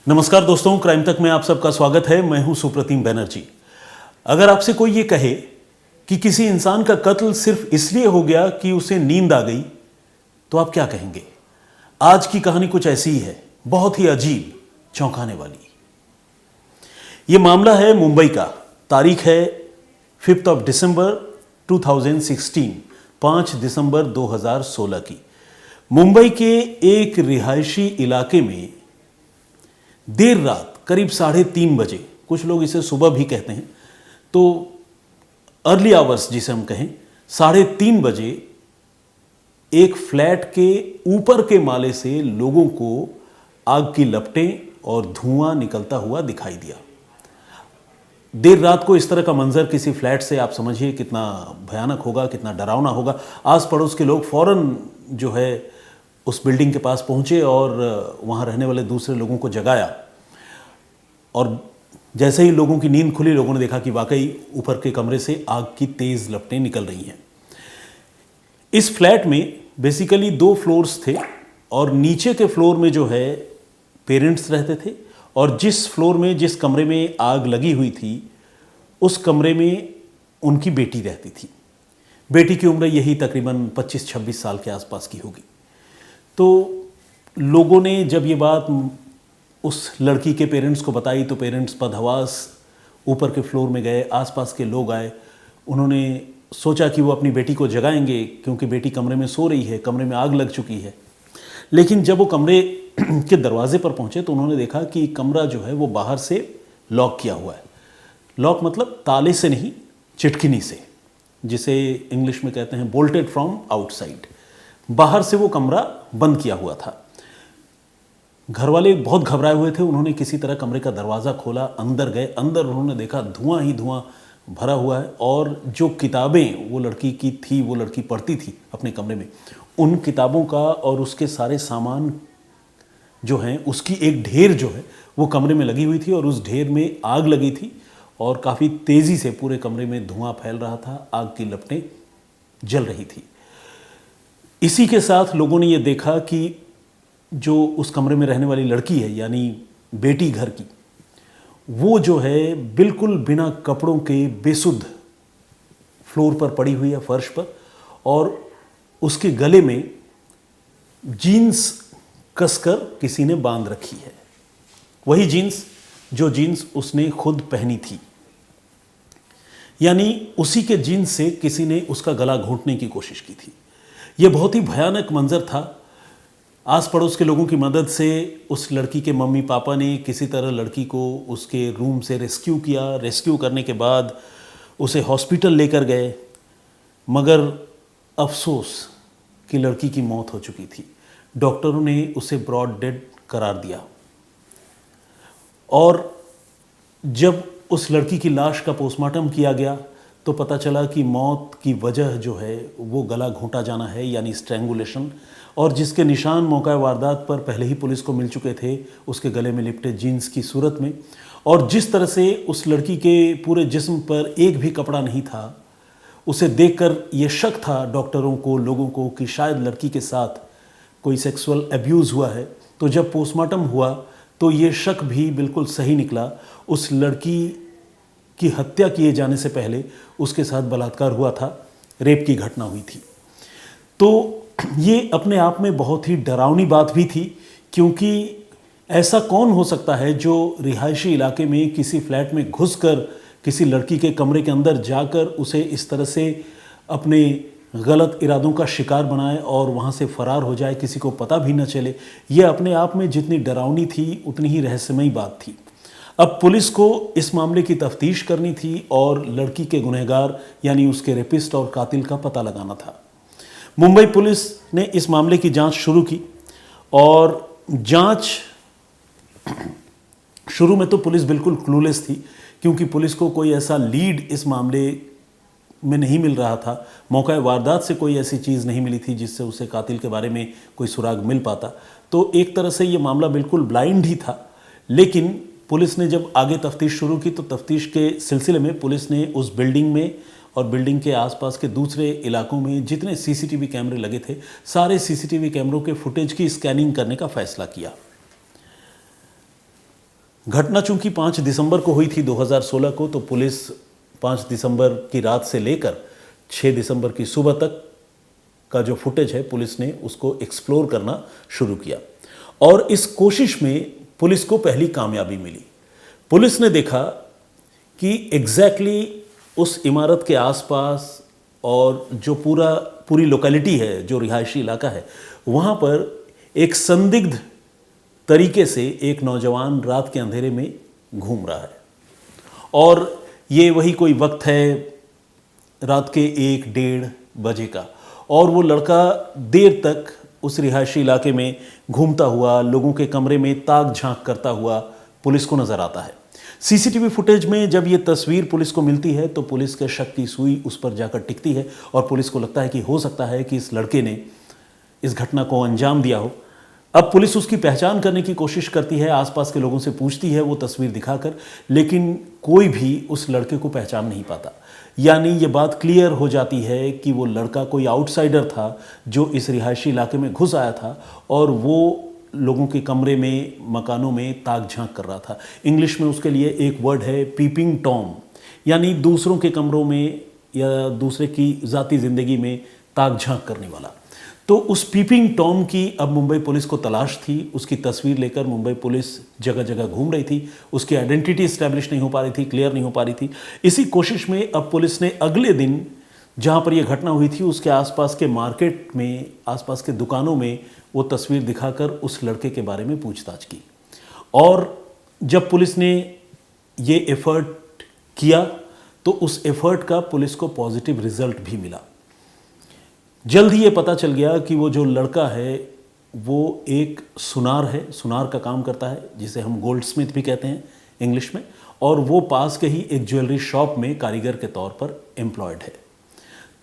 नमस्कार दोस्तों, क्राइम तक में आप सबका स्वागत है। मैं हूं सुप्रतिम बैनर्जी। अगर आपसे कोई ये कहे कि किसी इंसान का कत्ल सिर्फ इसलिए हो गया कि उसे नींद आ गई, तो आप क्या कहेंगे? आज की कहानी कुछ ऐसी ही है, बहुत ही अजीब, चौंकाने वाली। ये मामला है मुंबई का। तारीख है 5 दिसंबर 2016, 5 दिसंबर 2016 की। मुंबई के एक रिहायशी इलाके में देर रात करीब 3:30 बजे, कुछ लोग इसे सुबह भी कहते हैं, तो अर्ली आवर्स जिसे हम कहें, 3:30 बजे एक फ्लैट के ऊपर के माले से लोगों को आग की लपटें और धुआं निकलता हुआ दिखाई दिया। देर रात को इस तरह का मंजर किसी फ्लैट से, आप समझिए कितना भयानक होगा, कितना डरावना होगा। आस पड़ोस के लोग फौरन जो है उस बिल्डिंग के पास पहुंचे और वहां रहने वाले दूसरे लोगों को जगाया। और जैसे ही लोगों की नींद खुली, लोगों ने देखा कि वाकई ऊपर के कमरे से आग की तेज लपटें निकल रही हैं। इस फ्लैट में बेसिकली 2 फ्लोर्स थे और नीचे के फ्लोर में जो है पेरेंट्स रहते थे, और जिस फ्लोर में, जिस कमरे में आग लगी हुई थी, उस कमरे में उनकी बेटी रहती थी। बेटी की उम्र यही तकरीबन 25-26 साल के आसपास की होगी। तो लोगों ने जब ये बात उस लड़की के पेरेंट्स को बताई, तो पेरेंट्स बदहवास ऊपर के फ्लोर में गए। आसपास के लोग आए, उन्होंने सोचा कि वो अपनी बेटी को जगाएंगे क्योंकि बेटी कमरे में सो रही है, कमरे में आग लग चुकी है। लेकिन जब वो कमरे के दरवाजे पर पहुंचे तो उन्होंने देखा कि कमरा जो है वो बाहर से लॉक किया हुआ है। लॉक मतलब ताले से नहीं, चिटकिनी से, जिसे इंग्लिश में कहते हैं बोल्टेड फ्रॉम आउटसाइड। बाहर से वो कमरा बंद किया हुआ था। घर वाले बहुत घबराए हुए थे। उन्होंने किसी तरह कमरे का दरवाज़ा खोला, अंदर गए। अंदर उन्होंने देखा धुआं ही धुआं भरा हुआ है, और जो किताबें वो लड़की की थी, वो लड़की पढ़ती थी अपने कमरे में, उन किताबों का और उसके सारे सामान जो हैं उसकी एक ढेर जो है वो कमरे में लगी हुई थी, और उस ढेर में आग लगी थी और काफ़ी तेज़ी से पूरे कमरे में धुआं फैल रहा था, आग की लपटें जल रही थी। इसी के साथ लोगों ने ये देखा कि जो उस कमरे में रहने वाली लड़की है, यानी बेटी घर की, वो जो है बिल्कुल बिना कपड़ों के बेसुध फ्लोर पर पड़ी हुई है, फर्श पर, और उसके गले में जीन्स कसकर किसी ने बांध रखी है। वही जीन्स जो जीन्स उसने खुद पहनी थी, यानी उसी के जीन्स से किसी ने उसका गला घोंटने की कोशिश की थी। यह बहुत ही भयानक मंजर था। आस पड़ोस के लोगों की मदद से उस लड़की के मम्मी पापा ने किसी तरह लड़की को उसके रूम से रेस्क्यू किया। रेस्क्यू करने के बाद उसे हॉस्पिटल लेकर गए, मगर अफसोस कि लड़की की मौत हो चुकी थी। डॉक्टरों ने उसे ब्रॉड डेड करार दिया, और जब उस लड़की की लाश का पोस्टमार्टम किया गया तो पता चला कि मौत की वजह जो है वो गला घोंटा जाना है, यानी स्ट्रैंगुलेशन, और जिसके निशान मौका वारदात पर पहले ही पुलिस को मिल चुके थे, उसके गले में लिपटे जीन्स की सूरत में। और जिस तरह से उस लड़की के पूरे जिस्म पर एक भी कपड़ा नहीं था, उसे देखकर ये शक था डॉक्टरों को, लोगों को, कि शायद लड़की के साथ कोई सेक्सुअल अब्यूज़ हुआ है। तो जब पोस्टमार्टम हुआ तो ये शक भी बिल्कुल सही निकला। उस लड़की की हत्या किए जाने से पहले उसके साथ बलात्कार हुआ था, रेप की घटना हुई थी। तो ये अपने आप में बहुत ही डरावनी बात भी थी, क्योंकि ऐसा कौन हो सकता है जो रिहायशी इलाके में किसी फ्लैट में घुसकर किसी लड़की के कमरे के अंदर जाकर उसे इस तरह से अपने गलत इरादों का शिकार बनाए और वहाँ से फरार हो जाए, किसी को पता भी न चले। यह अपने आप में जितनी डरावनी थी उतनी ही रहस्यमयी बात थी। अब पुलिस को इस मामले की तफ्तीश करनी थी और लड़की के गुनहगार यानी उसके रेपिस्ट और कातिल का पता लगाना था। मुंबई पुलिस ने इस मामले की जांच शुरू की, और जांच शुरू में तो पुलिस बिल्कुल क्लूलेस थी, क्योंकि पुलिस को कोई ऐसा लीड इस मामले में नहीं मिल रहा था। मौका वारदात से कोई ऐसी चीज़ नहीं मिली थी जिससे उसे कातिल के बारे में कोई सुराग मिल पाता। तो एक तरह से ये मामला बिल्कुल ब्लाइंड ही था। लेकिन पुलिस ने जब आगे तफ्तीश शुरू की तो तफ्तीश के सिलसिले में पुलिस ने उस बिल्डिंग में और बिल्डिंग के आसपास के दूसरे इलाकों में जितने सीसीटीवी कैमरे लगे थे, सारे सीसीटीवी कैमरों के फुटेज की स्कैनिंग करने का फैसला किया। घटना चूंकि 5 दिसंबर को हुई थी 2016 को, तो पुलिस 5 दिसंबर की रात से लेकर 6 दिसंबर की सुबह तक का जो फुटेज है पुलिस ने उसको एक्सप्लोर करना शुरू किया। और इस कोशिश में पुलिस को पहली कामयाबी मिली। पुलिस ने देखा कि एग्जैक्टली उस इमारत के आसपास और जो पूरी लोकेलिटी है, जो रिहायशी इलाका है, वहाँ पर एक संदिग्ध तरीके से एक नौजवान रात के अंधेरे में घूम रहा है। और ये वही कोई वक्त है रात के 1-1:30 बजे का, और वो लड़का देर तक उस रिहायशी इलाके में घूमता हुआ, लोगों के कमरे में ताक झांक करता हुआ पुलिस को नजर आता है। सीसीटीवी फुटेज में जब ये तस्वीर पुलिस को मिलती है तो पुलिस के शक की सुई उस पर जाकर टिकती है और पुलिस को लगता है कि हो सकता है कि इस लड़के ने इस घटना को अंजाम दिया हो। अब पुलिस उसकी पहचान करने की कोशिश करती है, आसपास के लोगों से पूछती है वो तस्वीर दिखाकर, लेकिन कोई भी उस लड़के को पहचान नहीं पाता। यानी ये बात क्लियर हो जाती है कि वो लड़का कोई आउटसाइडर था जो इस रिहायशी इलाके में घुस आया था और वो लोगों के कमरे में, मकानों में ताक झांक कर रहा था। इंग्लिश में उसके लिए एक वर्ड है पीपिंग टॉम, यानी दूसरों के कमरों में या दूसरे की ज़ाती ज़िंदगी में ताक झांक करने वाला। तो उस पीपिंग टॉम की अब मुंबई पुलिस को तलाश थी। उसकी तस्वीर लेकर मुंबई पुलिस जगह जगह घूम रही थी। उसकी आइडेंटिटी इस्टेब्लिश नहीं हो पा रही थी, क्लियर नहीं हो पा रही थी। इसी कोशिश में अब पुलिस ने अगले दिन जहाँ पर यह घटना हुई थी उसके आसपास के मार्केट में, आसपास के दुकानों में वो तस्वीर दिखाकर उस लड़के के बारे में पूछताछ की। और जब पुलिस ने ये एफर्ट किया तो उस एफर्ट का पुलिस को पॉजिटिव रिजल्ट भी मिला। जल्द ही ये पता चल गया कि वो जो लड़का है वो एक सुनार है, सुनार का काम करता है, जिसे हम गोल्ड स्मिथ भी कहते हैं इंग्लिश में, और वो पास के ही एक ज्वेलरी शॉप में कारीगर के तौर पर एम्प्लॉयड है।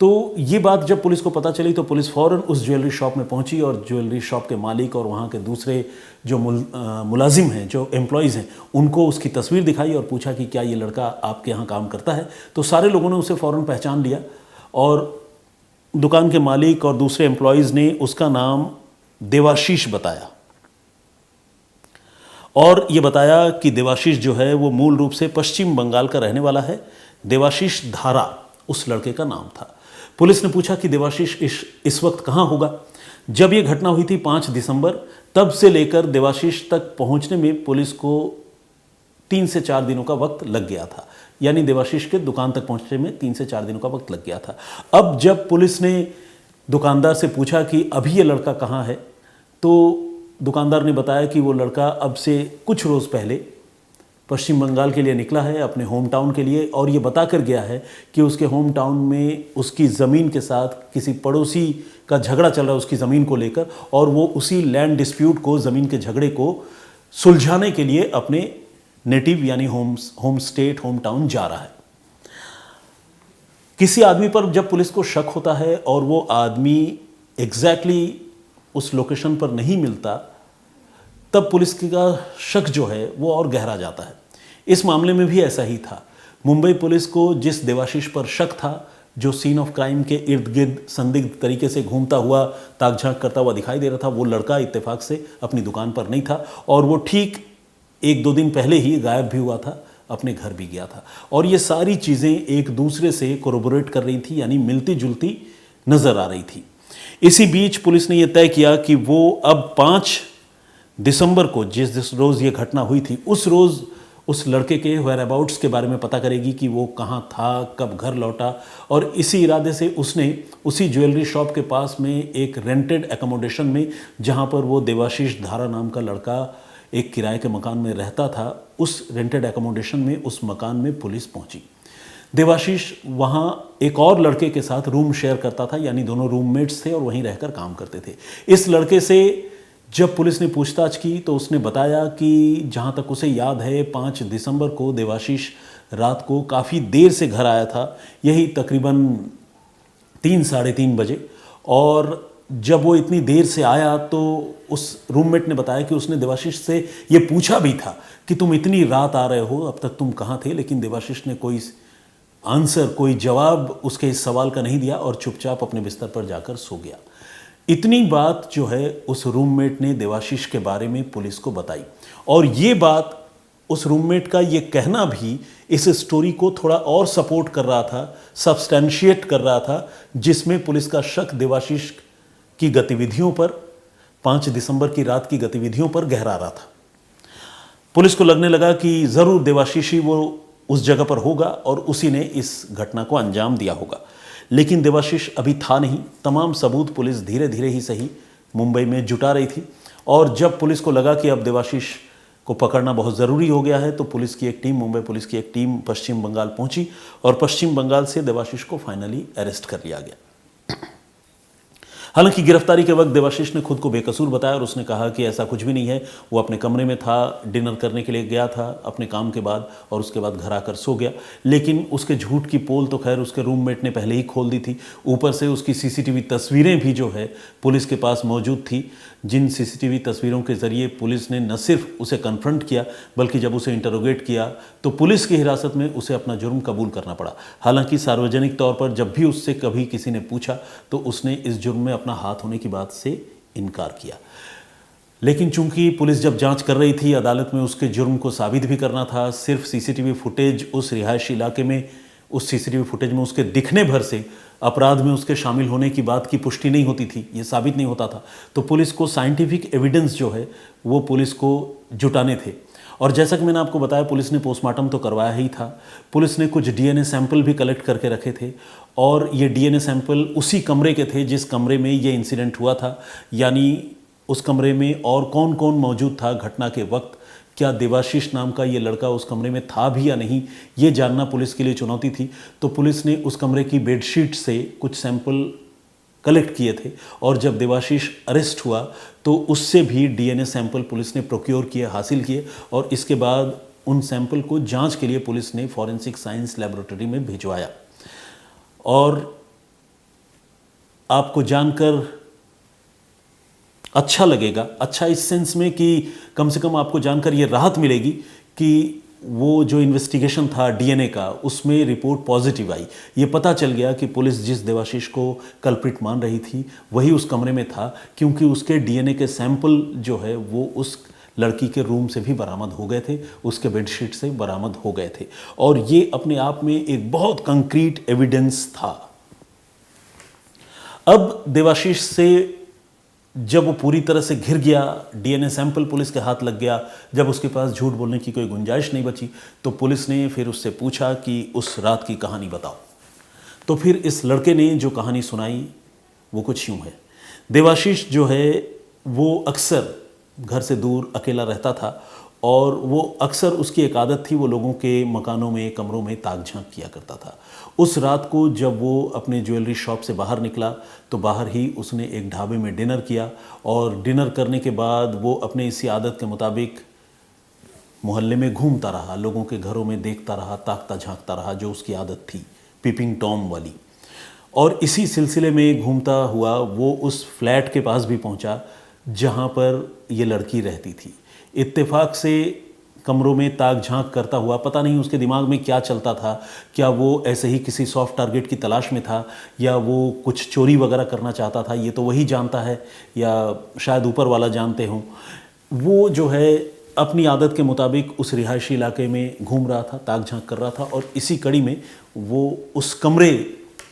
तो ये बात जब पुलिस को पता चली तो पुलिस फ़ौरन उस ज्वेलरी शॉप में पहुंची और ज्वेलरी शॉप के मालिक और वहाँ के दूसरे जो मुलाजिम हैं, जो एम्प्लॉयज़ हैं, उनको उसकी तस्वीर दिखाई और पूछा कि क्या ये लड़का आपके यहाँ काम करता है। तो सारे लोगों ने उसे फ़ौरन पहचान लिया और दुकान के मालिक और दूसरे एम्प्लॉयज़ ने उसका नाम देवाशीष बताया और ये बताया कि देवाशीष जो है वो मूल रूप से पश्चिम बंगाल का रहने वाला है। देवाशीष धारा उस लड़के का नाम था। पुलिस ने पूछा कि देवाशीष इस वक्त कहाँ होगा। जब ये घटना हुई थी 5 दिसंबर, तब से लेकर देवाशीष तक पहुंचने में पुलिस को 3 से 4 दिनों का वक्त लग गया था। यानी देवाशीष के दुकान तक पहुंचने में 3 से 4 दिनों का वक्त लग गया था। अब जब पुलिस ने दुकानदार से पूछा कि अभी ये लड़का कहाँ है, तो दुकानदार ने बताया कि वो लड़का अब से कुछ रोज़ पहले पश्चिम बंगाल के लिए निकला है, अपने होम टाउन के लिए, और ये बता कर गया है कि उसके होम टाउन में उसकी ज़मीन के साथ किसी पड़ोसी का झगड़ा चल रहा है उसकी ज़मीन को लेकर, और वो उसी लैंड डिस्प्यूट को, ज़मीन के झगड़े को सुलझाने के लिए अपने नेटिव यानी होम स्टेट, होम टाउन जा रहा है। किसी आदमी पर जब पुलिस को शक होता है और वो आदमी एग्जैक्टली उस लोकेशन पर नहीं मिलता, तब पुलिस का शक जो है वो और गहरा जाता है। इस मामले में भी ऐसा ही था। मुंबई पुलिस को जिस देवाशीष पर शक था, जो सीन ऑफ क्राइम के इर्द गिर्द संदिग्ध तरीके से घूमता हुआ, ताक झांक करता हुआ दिखाई दे रहा था, वो लड़का इत्तेफाक से अपनी दुकान पर नहीं था और वो ठीक 1-2 दिन पहले ही गायब भी हुआ था, अपने घर भी गया था। और ये सारी चीज़ें एक दूसरे से कोरोबोरेट कर रही थी, यानी मिलती जुलती नज़र आ रही थी। इसी बीच पुलिस ने यह तय किया कि वो अब 5 दिसंबर को, जिस रोज़ ये घटना हुई थी, उस रोज़ उस लड़के के वेयर अबाउट्स के बारे में पता करेगी कि वो कहाँ था, कब घर लौटा। और इसी इरादे से उसने उसी ज्वेलरी शॉप के पास में एक रेंटेड एकोमोडेशन में, जहाँ पर वो देवाशीष धारा नाम का लड़का एक किराए के मकान में रहता था, उस रेंटेड एकोमोडेशन में, उस मकान में पुलिस पहुंची। देवाशीष वहाँ एक और लड़के के साथ रूम शेयर करता था, यानी दोनों रूममेट्स थे और वहीं रहकर काम करते थे। इस लड़के से जब पुलिस ने पूछताछ की तो उसने बताया कि जहाँ तक उसे याद है 5 दिसंबर को देवाशीष रात को काफ़ी देर से घर आया था, यही तकरीबन 3 साढ़े 3 बजे। और जब वो इतनी देर से आया तो उस रूममेट ने बताया कि उसने देवाशीष से ये पूछा भी था कि तुम इतनी रात आ रहे हो, अब तक तुम कहाँ थे, लेकिन देवाशीष ने कोई आंसर, कोई जवाब उसके इस सवाल का नहीं दिया और चुपचाप अपने बिस्तर पर जाकर सो गया। इतनी बात जो है उस रूममेट ने देवाशीष के बारे में पुलिस को बताई और ये बात उस रूममेट का ये कहना भी इस स्टोरी को थोड़ा और सपोर्ट कर रहा था, सब्सटेंशिएट कर रहा था, जिसमें पुलिस का शक देवाशीष की गतिविधियों पर, 5 दिसंबर की रात की गतिविधियों पर गहरा रहा था। पुलिस को लगने लगा कि ज़रूर देवाशीष ही वो उस जगह पर होगा और उसी ने इस घटना को अंजाम दिया होगा। लेकिन देवाशीष अभी था नहीं। तमाम सबूत पुलिस धीरे धीरे ही सही मुंबई में जुटा रही थी, और जब पुलिस को लगा कि अब देवाशीष को पकड़ना बहुत ज़रूरी हो गया है, तो पुलिस की एक टीम, मुंबई पुलिस की एक टीम पश्चिम बंगाल पहुंची और पश्चिम बंगाल से देवाशीष को फाइनली अरेस्ट कर लिया गया। हालांकि गिरफ्तारी के वक्त देवाशीष ने खुद को बेकसूर बताया और उसने कहा कि ऐसा कुछ भी नहीं है, वो अपने कमरे में था, डिनर करने के लिए गया था अपने काम के बाद और उसके बाद घर आकर सो गया। लेकिन उसके झूठ की पोल तो खैर उसके रूममेट ने पहले ही खोल दी थी। ऊपर से उसकी सीसीटीवी तस्वीरें भी जो है पुलिस के पास मौजूद थी, जिन सीसीटीवी तस्वीरों के ज़रिए पुलिस ने न सिर्फ उसे कन्फ्रंट किया, बल्कि जब उसे इंटरोगेट किया तो पुलिस की हिरासत में उसे अपना जुर्म कबूल करना पड़ा। हालांकि सार्वजनिक तौर पर जब भी उससे कभी किसी ने पूछा तो उसने इस जुर्म में अपना हाथ होने की बात से इनकार किया। लेकिन चूंकि पुलिस जब जांच कर रही थी, अदालत में उसके जुर्म को साबित भी करना था। सिर्फ सीसीटीवी फुटेज उस रिहायशी इलाके में, उस सीसीटीवी फुटेज में उसके दिखने भर से अपराध में उसके शामिल होने की बात की पुष्टि नहीं होती थी, ये साबित नहीं होता था। तो पुलिस को साइंटिफिक एविडेंस जो है वो पुलिस को जुटाने थे। और जैसा कि मैंने आपको बताया, पुलिस ने पोस्टमार्टम तो करवाया ही था। पुलिस ने कुछ डीएनए सैंपल भी कलेक्ट करके रखे थे, और ये डीएनए सैंपल उसी कमरे के थे जिस कमरे में ये इंसिडेंट हुआ था। यानी उस कमरे में और कौन कौन मौजूद था घटना के वक्त, क्या देवाशीष नाम का ये लड़का उस कमरे में था भी या नहीं, ये जानना पुलिस के लिए चुनौती थी। तो पुलिस ने उस कमरे की बेडशीट से कुछ सैंपल कलेक्ट किए थे, और जब देवाशीष अरेस्ट हुआ तो उससे भी डीएनए सैंपल पुलिस ने प्रोक्योर किए, हासिल किए, और इसके बाद उन सैंपल को जांच के लिए पुलिस ने फॉरेंसिक साइंस लैबोरेटरी में भिजवाया। और आपको जानकर अच्छा लगेगा, अच्छा इस सेंस में कि कम से कम आपको जानकर ये राहत मिलेगी कि वो जो इन्वेस्टिगेशन था डीएनए का, उसमें रिपोर्ट पॉजिटिव आई। ये पता चल गया कि पुलिस जिस देवाशीष को कल्प्रिट मान रही थी वही उस कमरे में था, क्योंकि उसके डीएनए के सैंपल जो है वो उस लड़की के रूम से भी बरामद हो गए थे, उसके बेडशीट से बरामद हो गए थे, और ये अपने आप में एक बहुत कंक्रीट एविडेंस था। अब देवाशीष से जब वो पूरी तरह से घिर गया, डीएनए सैंपल पुलिस के हाथ लग गया, जब उसके पास झूठ बोलने की कोई गुंजाइश नहीं बची, तो पुलिस ने फिर उससे पूछा कि उस रात की कहानी बताओ। तो फिर इस लड़के ने जो कहानी सुनाई वो कुछ यूँ है। देवाशीष जो है वो अक्सर घर से दूर अकेला रहता था, और वो अक्सर उसकी एक आदत थी, वो लोगों के मकानों में, कमरों में ताक झांक किया करता था। उस रात को जब वो अपने ज्वेलरी शॉप से बाहर निकला तो बाहर ही उसने एक ढाबे में डिनर किया, और डिनर करने के बाद वो अपने इसी आदत के मुताबिक मोहल्ले में घूमता रहा, लोगों के घरों में देखता रहा, ताकता झांकता रहा, जो उसकी आदत थी पीपिंग टॉम वाली। और इसी सिलसिले में घूमता हुआ वो उस फ्लैट के पास भी पहुंचा जहां पर ये लड़की रहती थी। इत्तेफाक से कमरों में ताक झांक करता हुआ, पता नहीं उसके दिमाग में क्या चलता था, क्या वो ऐसे ही किसी सॉफ्ट टारगेट की तलाश में था, या वो कुछ चोरी वगैरह करना चाहता था, ये तो वही जानता है, या शायद ऊपर वाला जानते हों। वो जो है अपनी आदत के मुताबिक उस रिहायशी इलाके में घूम रहा था, ताक झांक कर रहा था, और इसी कड़ी में वो उस कमरे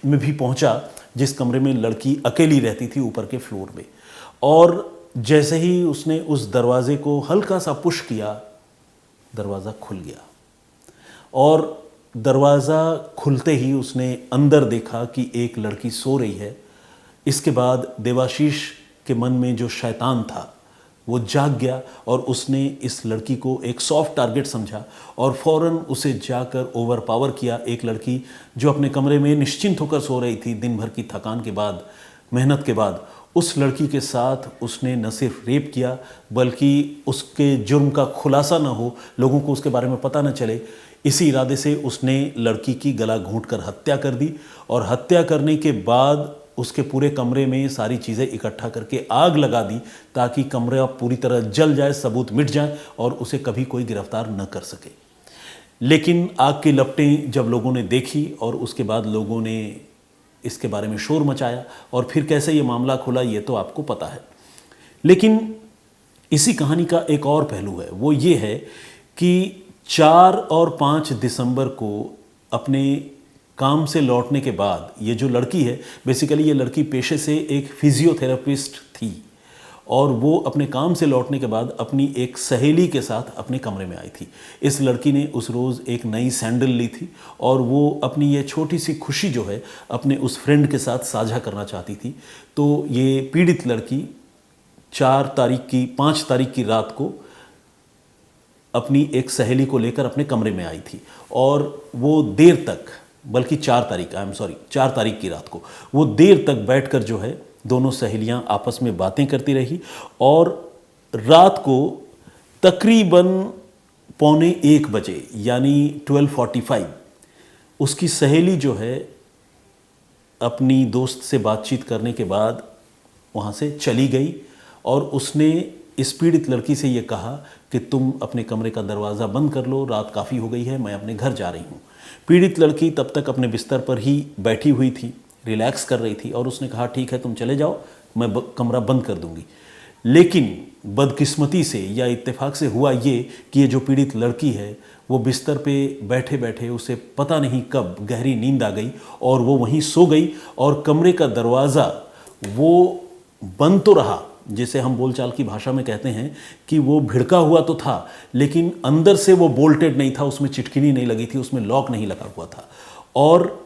में भी पहुंचा जिस कमरे में लड़की अकेली रहती थी, ऊपर के फ्लोर में। और जैसे ही उसने उस दरवाजे को हल्का सा पुश किया, दरवाज़ा खुल गया, और दरवाज़ा खुलते ही उसने अंदर देखा कि एक लड़की सो रही है। इसके बाद देवाशीष के मन में जो शैतान था वो जाग गया, और उसने इस लड़की को एक सॉफ्ट टारगेट समझा और फ़ौरन उसे जाकर ओवर पावर किया। एक लड़की जो अपने कमरे में निश्चिंत होकर सो रही थी दिन भर की थकान के बाद, मेहनत के बाद, उस लड़की के साथ उसने न सिर्फ रेप किया, बल्कि उसके जुर्म का खुलासा न हो, लोगों को उसके बारे में पता न चले, इसी इरादे से उसने लड़की की गला घोंटकर हत्या कर दी। और हत्या करने के बाद उसके पूरे कमरे में सारी चीज़ें इकट्ठा करके आग लगा दी, ताकि कमरा पूरी तरह जल जाए, सबूत मिट जाए और उसे कभी कोई गिरफ्तार न कर सके। लेकिन आग की लपटें जब लोगों ने देखी और उसके बाद लोगों ने इसके बारे में शोर मचाया, और फिर कैसे ये मामला खुला ये तो आपको पता है। लेकिन इसी कहानी का एक और पहलू है, वो ये है कि 4 और 5 दिसंबर को अपने काम से लौटने के बाद ये जो लड़की है, बेसिकली ये लड़की पेशे से एक फिजियोथेरेपिस्ट थी और वो अपने काम से लौटने के बाद अपनी एक सहेली के साथ अपने कमरे में आई थी। इस लड़की ने उस रोज़ एक नई सैंडल ली थी और वो अपनी ये छोटी सी खुशी जो है अपने उस फ्रेंड के साथ साझा करना चाहती थी। तो ये पीड़ित लड़की 5 तारीख की रात को अपनी एक सहेली को लेकर अपने कमरे में आई थी और वो देर तक, बल्कि 4 तारीख की रात को वो देर तक बैठकर जो है दोनों सहेलियां आपस में बातें करती रही और रात को तकरीबन 12:45 बजे यानी 12:45 उसकी सहेली जो है अपनी दोस्त से बातचीत करने के बाद वहाँ से चली गई और उसने इस पीड़ित लड़की से ये कहा कि तुम अपने कमरे का दरवाज़ा बंद कर लो, रात काफ़ी हो गई है, मैं अपने घर जा रही हूँ। पीड़ित लड़की तब तक अपने बिस्तर पर ही बैठी हुई थी, रिलैक्स कर रही थी और उसने कहा ठीक है तुम चले जाओ, मैं कमरा बंद कर दूंगी। लेकिन बदकिस्मती से या इत्तेफाक से हुआ ये कि ये जो पीड़ित लड़की है वो बिस्तर पे बैठे बैठे उसे पता नहीं कब गहरी नींद आ गई और वो वहीं सो गई और कमरे का दरवाज़ा वो बंद तो रहा, जिसे हम बोलचाल की भाषा में कहते हैं कि वो भिड़का हुआ तो था लेकिन अंदर से वो बोल्टेड नहीं था, उसमें चिटकिनी नहीं लगी थी, उसमें लॉक नहीं लगा हुआ था। और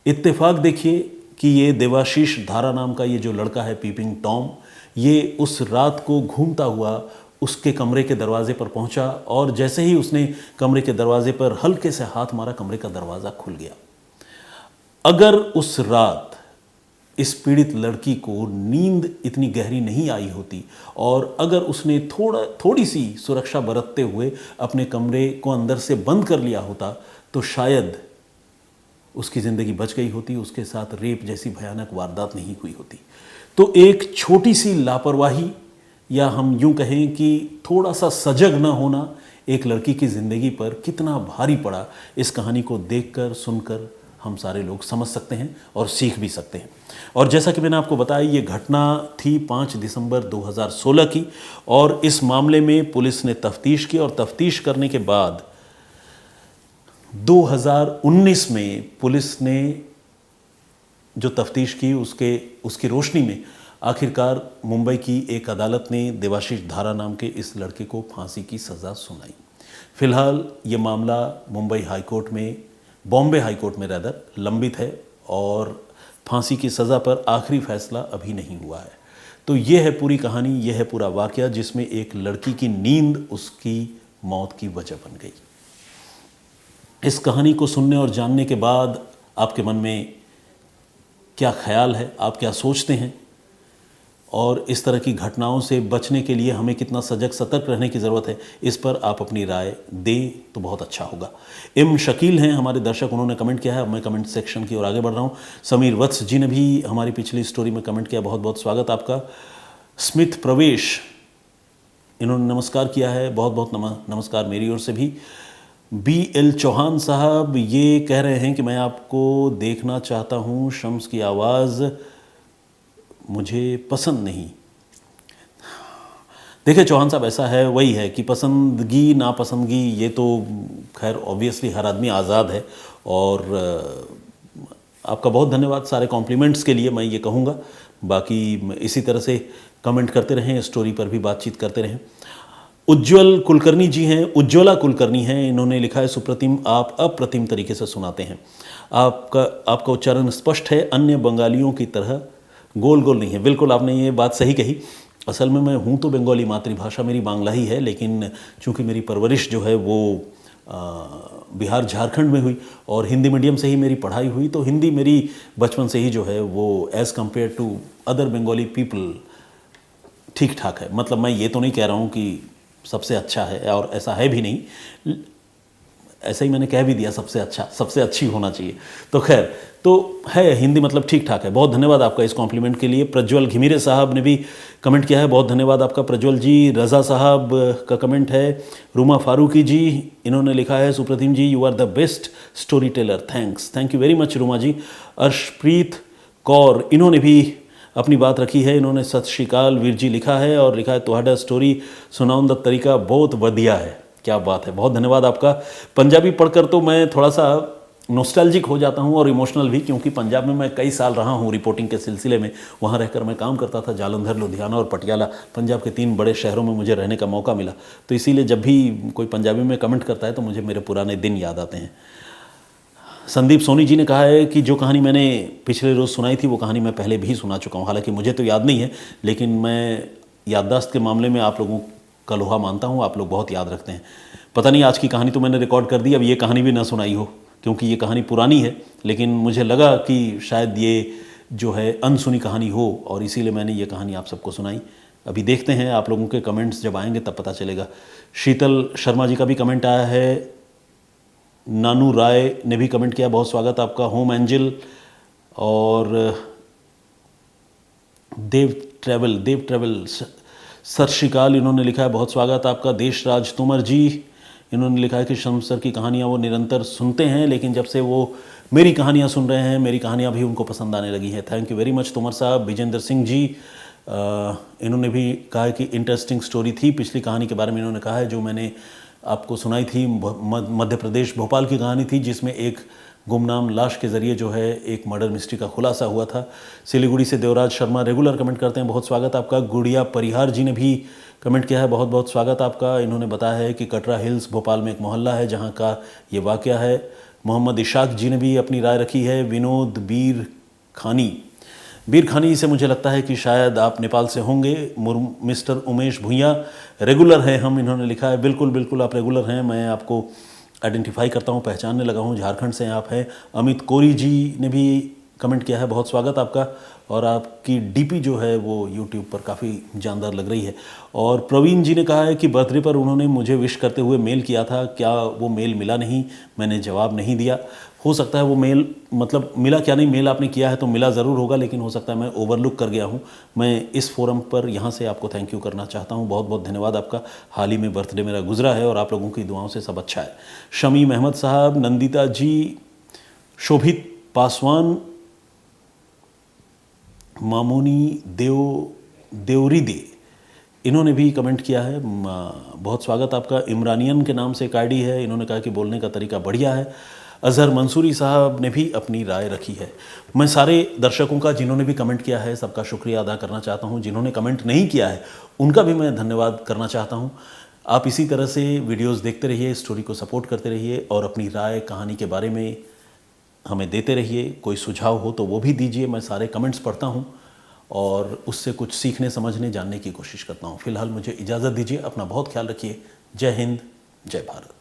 इत्तेफाक देखिए कि ये देवाशीष धारा नाम का ये जो लड़का है पीपिंग टॉम, ये उस रात को घूमता हुआ उसके कमरे के दरवाजे पर पहुंचा और जैसे ही उसने कमरे के दरवाजे पर हल्के से हाथ मारा, कमरे का दरवाज़ा खुल गया। अगर उस रात इस पीड़ित लड़की को नींद इतनी गहरी नहीं आई होती और अगर उसने थोड़ी सी सुरक्षा बरतते हुए अपने कमरे को अंदर से बंद कर लिया होता तो शायद उसकी ज़िंदगी बच गई होती, उसके साथ रेप जैसी भयानक वारदात नहीं हुई होती। तो एक छोटी सी लापरवाही या हम यूं कहें कि थोड़ा सा सजग न होना एक लड़की की ज़िंदगी पर कितना भारी पड़ा, इस कहानी को देखकर सुनकर हम सारे लोग समझ सकते हैं और सीख भी सकते हैं। और जैसा कि मैंने आपको बताया ये घटना थी 5 दिसंबर 2016 की और इस मामले में पुलिस ने तफ्तीश की और तफ्तीश करने के बाद 2019 में पुलिस ने जो तफ्तीश की उसकी रोशनी में आखिरकार मुंबई की एक अदालत ने देवाशीष धारा नाम के इस लड़के को फांसी की सज़ा सुनाई। फिलहाल ये मामला बॉम्बे हाई कोर्ट में रैदर लंबित है और फांसी की सज़ा पर आखिरी फैसला अभी नहीं हुआ है। तो ये है पूरी कहानी, ये है पूरा वाकया जिसमें एक लड़की की नींद उसकी मौत की वजह बन गई। इस कहानी को सुनने और जानने के बाद आपके मन में क्या ख्याल है, आप क्या सोचते हैं और इस तरह की घटनाओं से बचने के लिए हमें कितना सजग सतर्क रहने की ज़रूरत है, इस पर आप अपनी राय दें तो बहुत अच्छा होगा। एम शकील हैं हमारे दर्शक, उन्होंने कमेंट किया है। अब मैं कमेंट सेक्शन की ओर आगे बढ़ रहा हूँ। समीर वत्स जी ने भी हमारी पिछली स्टोरी में कमेंट किया, बहुत बहुत स्वागत आपका। स्मिथ प्रवेश, इन्होंने नमस्कार किया है, बहुत बहुत नमस्कार मेरी ओर से भी। BL चौहान साहब ये कह रहे हैं कि मैं आपको देखना चाहता हूँ, शम्स की आवाज़ मुझे पसंद नहीं। देखिए चौहान साहब, ऐसा है, वही है कि पसंदगी नापसंदगी ये तो खैर ऑब्वियसली हर आदमी आज़ाद है। और आपका बहुत धन्यवाद सारे कॉम्प्लीमेंट्स के लिए, मैं ये कहूँगा। बाकी इसी तरह से कमेंट करते रहें, स्टोरी पर भी बातचीत करते रहें। उज्ज्वला कुलकर्णी हैं, इन्होंने लिखा है सुप्रतिम, आप अप्रतिम तरीके से सुनाते हैं, आपका उच्चारण स्पष्ट है, अन्य बंगालियों की तरह गोल गोल नहीं है। बिल्कुल आपने ये बात सही कही। असल में मैं हूँ तो बंगाली, मातृभाषा मेरी बांग्ला ही है, लेकिन चूँकि मेरी परवरिश जो है वो बिहार झारखंड में हुई और हिंदी मीडियम से ही मेरी पढ़ाई हुई, तो हिंदी मेरी बचपन से ही जो है वो as compare to other Bengali people ठीक ठाक है। मतलब मैं ये तो नहीं कह रहा हूँ कि सबसे अच्छा है, और ऐसा है भी नहीं, ऐसा ही मैंने कह भी दिया सबसे अच्छा, सबसे अच्छी होना चाहिए। तो खैर, तो है हिंदी मतलब ठीक ठाक है। बहुत धन्यवाद आपका इस कॉम्प्लीमेंट के लिए। प्रज्वल घिमिरे साहब ने भी कमेंट किया है, बहुत धन्यवाद आपका प्रज्वल जी। रज़ा साहब का कमेंट है। रूमा फारूकी जी, इन्होंने लिखा है Supratim ji you are the best storyteller, thank you very much Ruma ji. Arshpreet Kaur, इन्होंने भी अपनी बात रखी है, इन्होंने सत श्रीकाल वीर जी लिखा है और लिखा है ਤੁਹਾਡਾ स्टोरी सुनाउन दा तरीका बहुत वधिया है। क्या बात है, बहुत धन्यवाद आपका। पंजाबी पढ़कर तो मैं थोड़ा सा नॉस्टैल्जिक हो जाता हूँ और इमोशनल भी, क्योंकि पंजाब में मैं कई साल रहा हूँ रिपोर्टिंग के सिलसिले में। वहाँ रहकर मैं काम करता था, जालंधर, लुधियाना और पटियाला, पंजाब के 3 बड़े शहरों में मुझे रहने का मौका मिला। तो इसीलिए जब भी कोई पंजाबी में कमेंट करता है तो मुझे मेरे पुराने दिन याद आते हैं। संदीप सोनी जी ने कहा है कि जो कहानी मैंने पिछले रोज़ सुनाई थी वो कहानी मैं पहले भी सुना चुका हूँ। हालांकि मुझे तो याद नहीं है, लेकिन मैं याददाश्त के मामले में आप लोगों का लोहा मानता हूँ, आप लोग बहुत याद रखते हैं। पता नहीं आज की कहानी तो मैंने रिकॉर्ड कर दी, अब ये कहानी भी ना सुनाई हो, क्योंकि ये कहानी पुरानी है, लेकिन मुझे लगा कि शायद ये जो है अनसुनी कहानी हो और इसीलिए मैंने ये कहानी आप सबको सुनाई। अभी देखते हैं आप लोगों के कमेंट्स जब आएंगे तब पता चलेगा। शीतल शर्मा जी का भी कमेंट आया है। नानू राय ने भी कमेंट किया, बहुत स्वागत आपका। होम एंजल और देव ट्रेवल सत श्रीकाल इन्होंने लिखा है, बहुत स्वागत आपका। देशराज तोमर जी इन्होंने लिखा है कि शर्म सर की कहानियाँ वो निरंतर सुनते हैं, लेकिन जब से वो मेरी कहानियाँ सुन रहे हैं मेरी कहानियाँ भी उनको पसंद आने लगी हैं। Thank you very much Tomar साहब। विजेंद्र सिंह जी इन्होंने भी कहा है कि इंटरेस्टिंग स्टोरी थी। पिछली कहानी के बारे में इन्होंने कहा है जो मैंने आपको सुनाई थी, मध्य प्रदेश भोपाल की कहानी थी, जिसमें एक गुमनाम लाश के ज़रिए जो है एक मर्डर मिस्ट्री का खुलासा हुआ था। सिलीगुड़ी से देवराज शर्मा रेगुलर कमेंट करते हैं, बहुत स्वागत आपका। गुड़िया परिहार जी ने भी कमेंट किया है, बहुत बहुत स्वागत आपका। इन्होंने बताया है कि कटरा हिल्स भोपाल में एक मोहल्ला है जहां का ये वाक़या है। मोहम्मद इशाक जी ने भी अपनी राय रखी है। विनोद बीर खानी से मुझे लगता है कि शायद आप नेपाल से होंगे। मिस्टर उमेश भुइयाँ रेगुलर हैं हम, इन्होंने लिखा है, बिल्कुल बिल्कुल आप रेगुलर हैं, मैं आपको आइडेंटिफाई करता हूँ, पहचानने लगा हूँ, झारखंड से आप हैं। अमित कोरी जी ने भी कमेंट किया है, बहुत स्वागत आपका। और आपकी डीपी जो है वो यूट्यूब पर काफ़ी जानदार लग रही है। और प्रवीण जी ने कहा है कि बर्थडे पर उन्होंने मुझे विश करते हुए मेल किया था, क्या वो मेल मिला नहीं? मैंने जवाब नहीं दिया। हो सकता है वो मेल, मतलब मिला क्या नहीं, मेल आपने किया है तो मिला ज़रूर होगा, लेकिन हो सकता है मैं ओवरलुक कर गया हूँ। मैं इस फोरम पर यहाँ से आपको थैंक यू करना चाहता हूँ, बहुत बहुत धन्यवाद आपका। हाल ही में बर्थडे मेरा गुजरा है और आप लोगों की दुआओं से सब अच्छा है। शमीम अहमद साहब, नंदिता जी, शोभित पासवान, मामोनी देवरिदे इन्होंने भी कमेंट किया है, बहुत स्वागत आपका। इमरानियन के नाम से एक आईडी है, इन्होंने कहा कि बोलने का तरीका बढ़िया है। अजहर मंसूरी साहब ने भी अपनी राय रखी है। मैं सारे दर्शकों का जिन्होंने भी कमेंट किया है सबका शुक्रिया अदा करना चाहता हूं। जिन्होंने कमेंट नहीं किया है उनका भी मैं धन्यवाद करना चाहता हूं। आप इसी तरह से वीडियोस देखते रहिए, स्टोरी को सपोर्ट करते रहिए और अपनी राय कहानी के बारे में हमें देते रहिए। कोई सुझाव हो तो वो भी दीजिए, मैं सारे कमेंट्स पढ़ता हूँ और उससे कुछ सीखने, समझने, जानने की कोशिश करता हूँ। फिलहाल मुझे इजाज़त दीजिए, अपना बहुत ख्याल रखिए। जय हिंद, जय भारत।